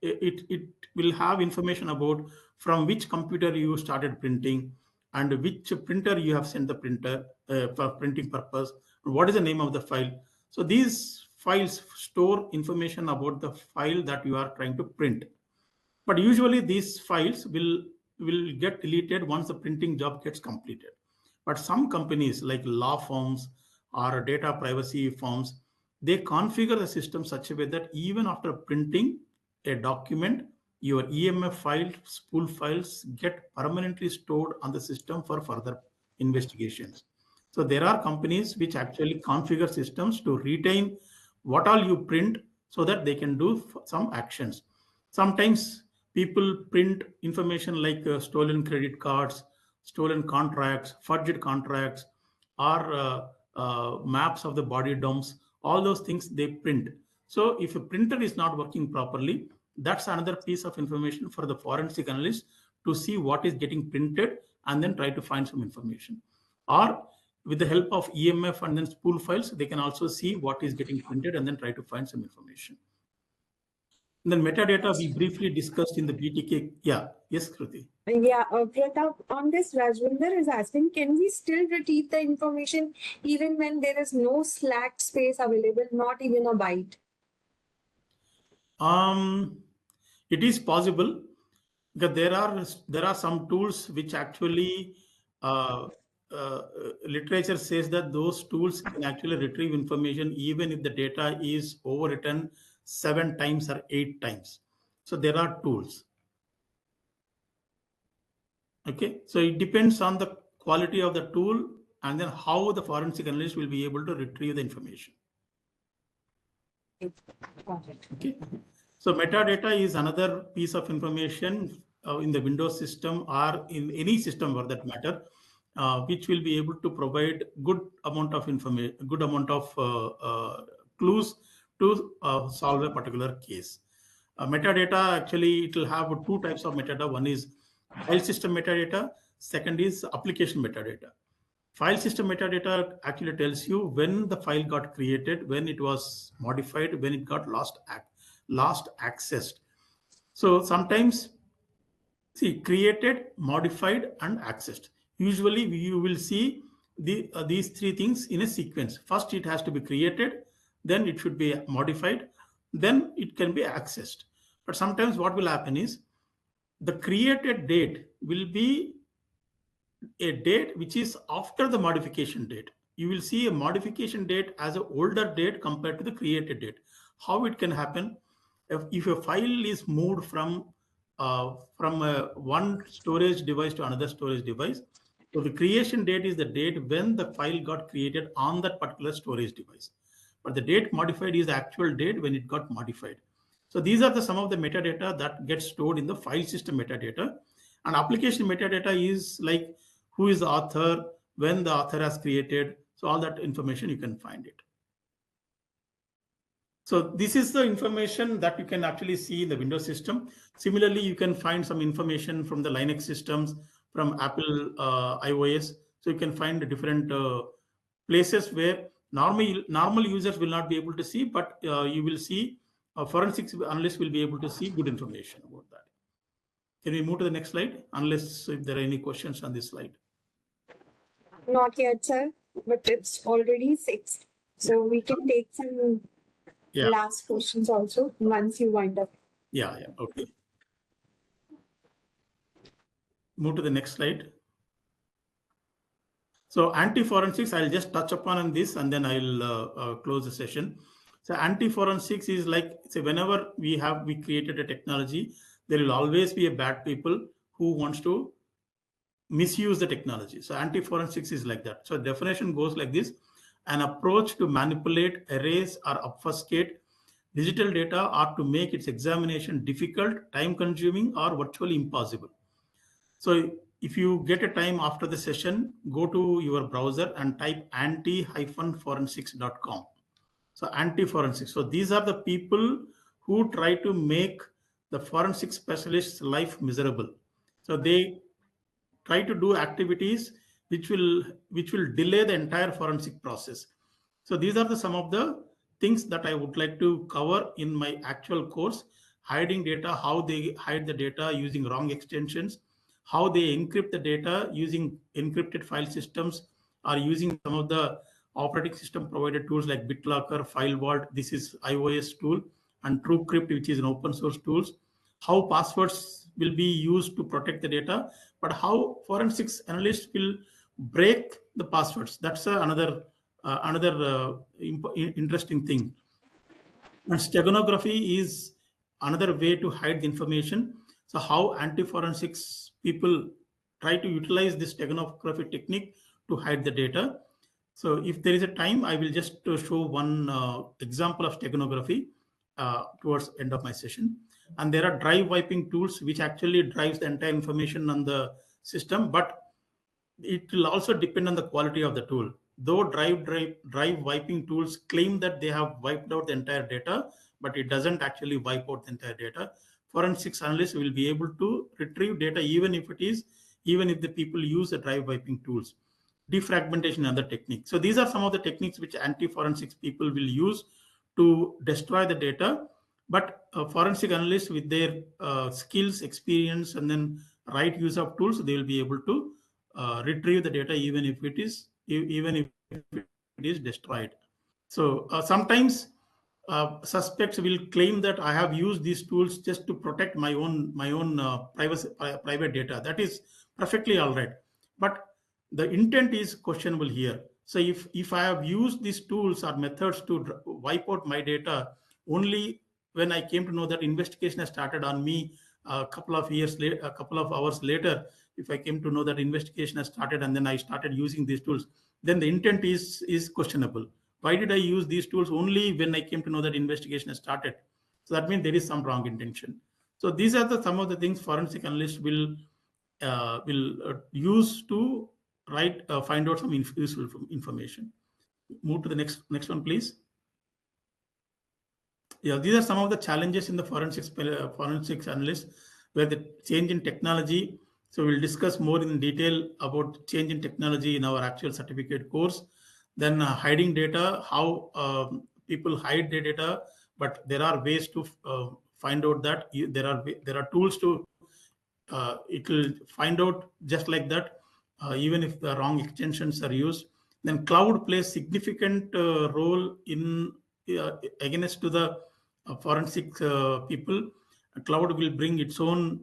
it will have information about from which computer you started printing and which printer you have sent the printer for printing purpose. What is the name of the file? So these files store information about the file that you are trying to print. But usually these files will get deleted once the printing job gets completed. But some companies like law firms or data privacy firms, they configure the system such a way that even after printing a document, your EMF files, spool files get permanently stored on the system for further investigations. So there are companies which actually configure systems to retain what all you print so that they can do some actions. Sometimes people print information like stolen credit cards, stolen contracts, fudged contracts, or maps of the body dumps. All those things they print. So if a printer is not working properly, that's another piece of information for the forensic analyst to see what is getting printed and then try to find some information. Or with the help of EMF and then spool files, they can also see what is getting printed and then try to find some information. And then metadata we briefly discussed in the BTK. Yeah, yes, Kruti. Yeah, Pratap, on this, Rajwinder is asking, can we still retrieve the information even when there is no Slack space available, not even a byte? It is possible because there are some tools which actually uh, uh, literature says that those tools can actually retrieve information even if the data is overwritten 7 times or 8 times. So there are tools. Okay, so it depends on the quality of the tool and then how the forensic analyst will be able to retrieve the information. Okay. So metadata is another piece of information in the Windows system or in any system for that matter, which will be able to provide good amount of information, good amount of clues to solve a particular case. Metadata, actually, it will have two types of metadata. One is file system metadata. Second is application metadata. File system metadata actually tells you when the file got created, when it was modified, when it got lost accessed. So sometimes, see, created, modified, and accessed. Usually you will see these three things in a sequence. First, it has to be created, then it should be modified, then it can be accessed. But sometimes what will happen is the created date will be a date which is after the modification date. You will see a modification date as an older date compared to the created date. How it can happen? If a file is moved from one storage device to another storage device, so the creation date is the date when the file got created on that particular storage device. But the date modified is the actual date when it got modified. So these are some of the metadata that gets stored in the file system metadata. And application metadata is like who is the author, when the author has created. So all that information you can find it. So this is the information that you can actually see in the Windows system. Similarly, you can find some information from the Linux systems, from Apple iOS. So you can find different places where normal users will not be able to see, but you will see forensics analysts will be able to see good information about that. Can we move to the next slide? Unless if there are any questions on this slide. Not yet, sir, but it's already 6. So we can take some last questions also once you wind up. Yeah, okay. Move to the next slide. So anti-forensics, I'll just touch upon this and then I'll close the session. So anti-forensics is like, say, whenever we created a technology, there will always be a bad people who wants to misuse the technology. So anti-forensics is like that. So definition goes like this: an approach to manipulate, erase, or obfuscate digital data or to make its examination difficult, time-consuming, or virtually impossible. So if you get a time after the session, go to your browser and type anti-forensics.com. So anti-forensics. So these are the people who try to make the forensic specialist's life miserable. So they try to do activities which will delay the entire forensic process. So these are some of the things that I would like to cover in my actual course: hiding data, how they hide the data using wrong extensions, how they encrypt the data using encrypted file systems, or using some of the operating system provided tools like BitLocker, FileVault. This is iOS tool, and TrueCrypt, which is an open source tools. How passwords will be used to protect the data, but how forensics analysts will break the passwords. That's another interesting thing. And steganography is another way to hide the information. So how anti-forensics people try to utilize this steganography technique to hide the data. So if there is a time, I will just show one example of steganography towards end of my session. And there are drive wiping tools which actually drives the entire information on the system, but it will also depend on the quality of the tool. Though drive wiping tools claim that they have wiped out the entire data, but it doesn't actually wipe out the entire data. Forensics analysts will be able to retrieve data even if the people use the drive wiping tools. Defragmentation, another technique. So these are some of the techniques which anti-forensics people will use to destroy the data. But forensic analysts, with their skills, experience, and then right use of tools, they will be able to retrieve the data even if it is destroyed. So sometimes suspects will claim that I have used these tools just to protect my own private data. That is perfectly all right, but the intent is questionable here. So if I have used these tools or methods to wipe out my data only when I came to know that investigation has started on me a couple of hours later, if I came to know that investigation has started and then I started using these tools, then the intent is questionable. Why did I use these tools only when I came to know that investigation has started? So that means there is some wrong intention. So these are some of the things forensic analysts will use to find out some useful information. Move to the next one, please. Yeah, these are some of the challenges in the forensics analyst, where the change in technology. So we'll discuss more in detail about change in technology in our actual certificate course. Then hiding data, how people hide their data, but there are ways to find out that there are tools to it will find out just like that, even if the wrong extensions are used. Then cloud plays significant role in against to the forensic people. Cloud will bring its own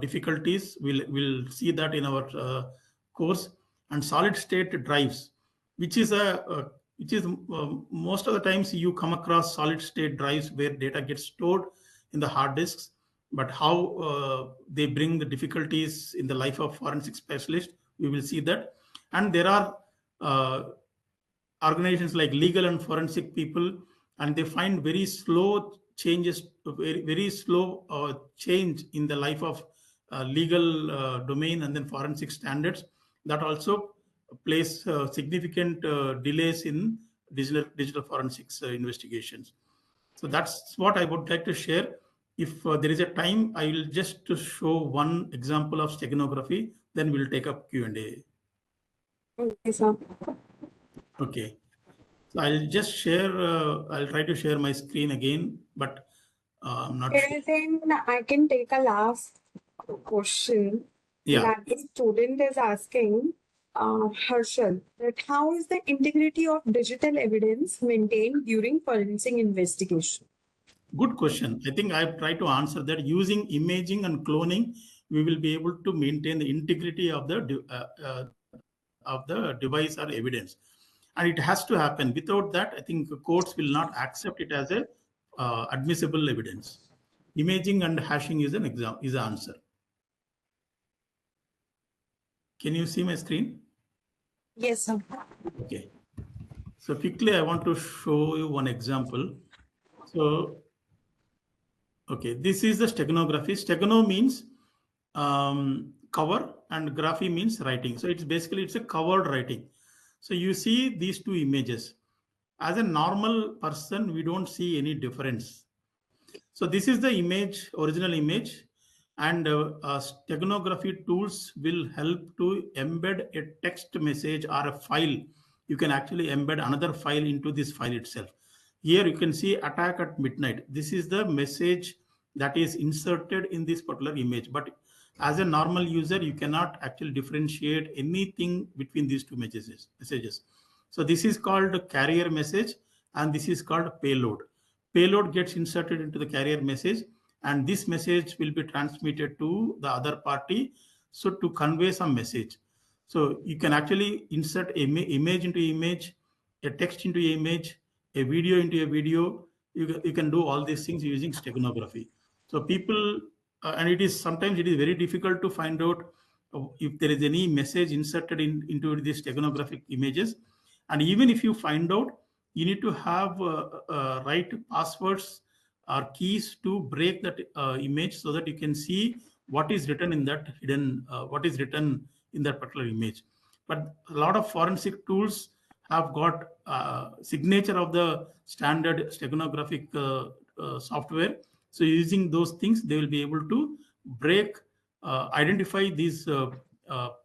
difficulties. We'll see that in our course. And solid state drives, which is most of the times you come across solid state drives where data gets stored in the hard disks, but how they bring the difficulties in the life of forensic specialist, we will see that. And there are uh, organizations like legal and forensic people, and they find very slow changes, very slow change in the life of legal domain and then forensic standards. That also plays significant delays in digital forensics investigations. So that's what I would like to share. If there is a time, I will just to show one example of steganography, then we'll take up Q&A. Okay, sir. Okay. So I'll just share, I'll try to share my screen again, but I'm not sure. Then I can take a last question Yeah, that the student is asking, Harshal, that how is the integrity of digital evidence maintained during forensic investigation? good question. I think I've tried to answer that. Using imaging and cloning, we will be able to maintain the integrity of the device or evidence. And it has to happen. Without that, I think courts will not accept it as a admissible evidence. Imaging and hashing is is an answer. Can you see my screen? Yes, sir. Okay. So quickly, I want to show you one example. So, okay, this is the steganography. Stegano means cover, and graphy means writing. So it's a covered writing. So you see these two images. As a normal person, we don't see any difference. So this is the image, original image, and steganography tools will help to embed a text message or a file. You can actually embed another file into this file itself. Here you can see attack at midnight. This is the message that is inserted in this particular image. But as a normal user, you cannot actually differentiate anything between these two messages. So this is called carrier message, and this is called payload. Payload gets inserted into the carrier message, and this message will be transmitted to the other party, so to convey some message. So you can actually insert image into image, a text into image, a video into a video. You can do all these things using steganography. So people, and sometimes it is very difficult to find out if there is any message inserted into these steganographic images. And even if you find out, you need to have right passwords or keys to break that image, so that you can see what is written in that what is written in that particular image. But a lot of forensic tools have got signature of the standard steganographic software. So using those things, they will be able to identify these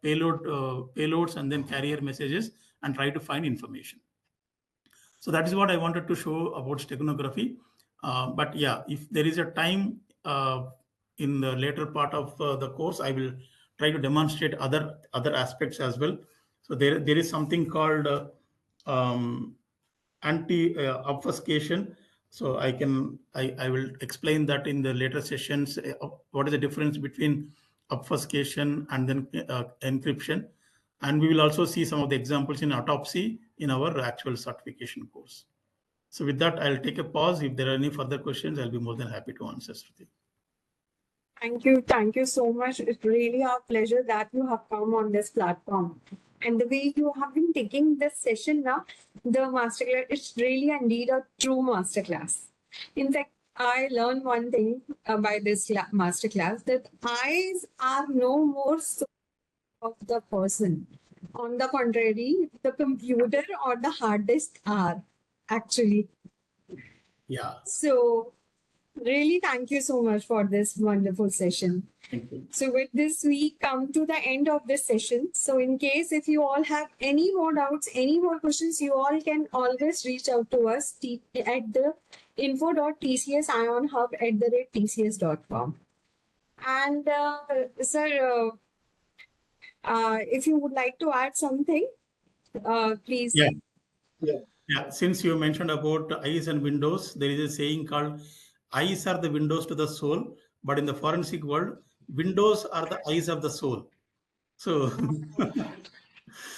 payloads and then carrier messages and try to find information. So that is what I wanted to show about steganography. But yeah, if there is a time in the later part of the course, I will try to demonstrate other aspects as well. So there is something called anti obfuscation. So I will explain that in the later sessions. What is the difference between obfuscation and then encryption? And we will also see some of the examples in autopsy in our actual certification course. So with that, I'll take a pause. If there are any further questions, I'll be more than happy to answer, Shruti. Thank you. Thank you so much. It's really our pleasure that you have come on this platform. And the way you have been taking this session now, the masterclass, it's really indeed a true masterclass. In fact, I learned one thing by this masterclass, that eyes are no more so of the person. On the contrary, the computer or the hard disk are actually. Yeah. So, really, thank you so much for this wonderful session. Thank you. So with this, we come to the end of this session. So in case if you all have any more doubts, any more questions, you all can always reach out to us at the info.tcsionhub@tcs.com. And sir, if you would like to add something, please. Yeah. Yeah. Since you mentioned about eyes and windows, there is a saying called eyes are the windows to the soul, but in the forensic world, windows are the eyes of the soul. So,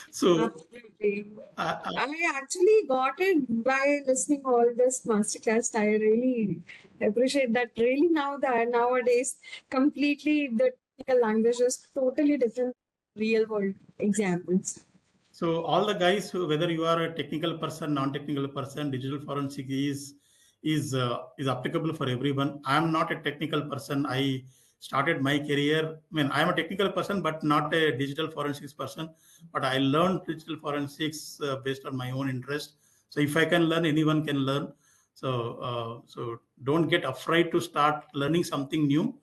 so Absolutely. uh, uh, I actually got it by listening all this masterclass. I really appreciate that. Really now that nowadays completely the technical language is totally different real world examples. So all the guys, whether you are a technical person, non-technical person, digital forensic is applicable for everyone. I am not a technical person. I started my career. I mean, I am a technical person, but not a digital forensics person. But I learned digital forensics based on my own interest. So if I can learn, anyone can learn. So don't get afraid to start learning something new,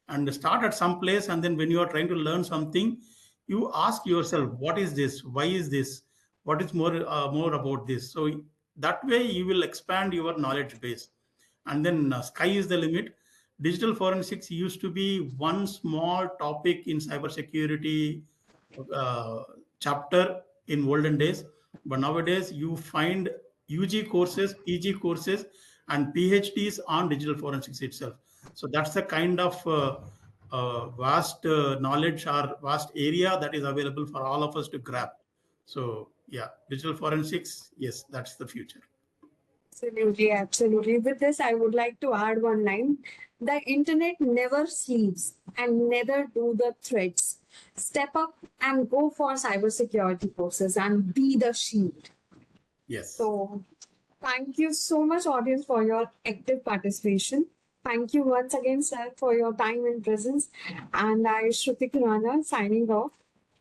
and start at some place. And then when you are trying to learn something, you ask yourself, what is this, why is this, what is more about this. So that way you will expand your knowledge base, and then sky is the limit. Digital forensics used to be one small topic in cybersecurity uh, chapter in olden days, but nowadays you find UG courses, PG courses, and PhDs on digital forensics itself. So that's the kind of vast knowledge or vast area that is available for all of us to grab. So yeah, digital forensics, yes, that's the future. Absolutely, absolutely. With this, I would like to add one line. The internet never sleeps and neither do the threats. Step up and go for cybersecurity courses and be the shield. Yes. So thank you so much, audience, for your active participation. Thank you once again, sir, for your time and presence. And I, Shruti Khurana, signing off.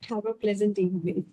Have a pleasant evening.